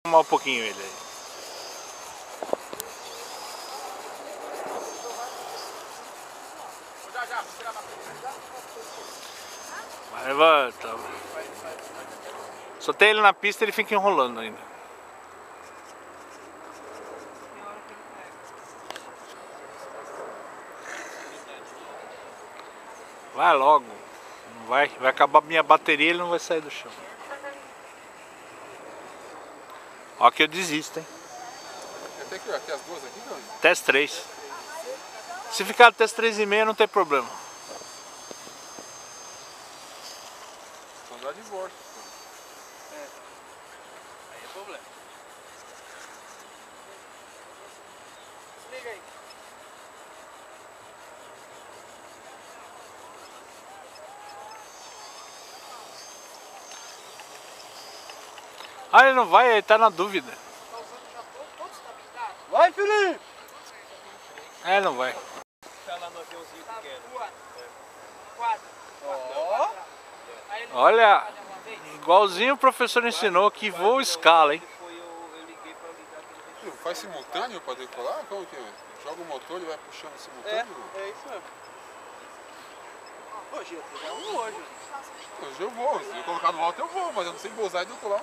Arrumar um pouquinho ele aí. Levanta. Só tem ele na pista, ele fica enrolando ainda. Vai logo. Não vai acabar minha bateria e ele não vai sair do chão. Ó que eu desisto, hein? Até que até as duas aqui não. Até as 3. Se ficar até as 3h30 não tem problema. Só dá divórcio. É. Aí é problema. Desliga aí. Ah, ele não vai, ele tá na dúvida. Vai, Felipe! É, não vai. Tá lá no aviãozinho que quer. 4. Ó. Olha, igualzinho o professor ensinou que voo escala, hein? Não faz simultâneo para decolar? Como que é? Joga o motor e vai puxando simultâneo? É isso mesmo. Hoje eu vou. Hoje eu vou. Se eu colocar no alto eu vou, mas eu não sei pousar e decolar.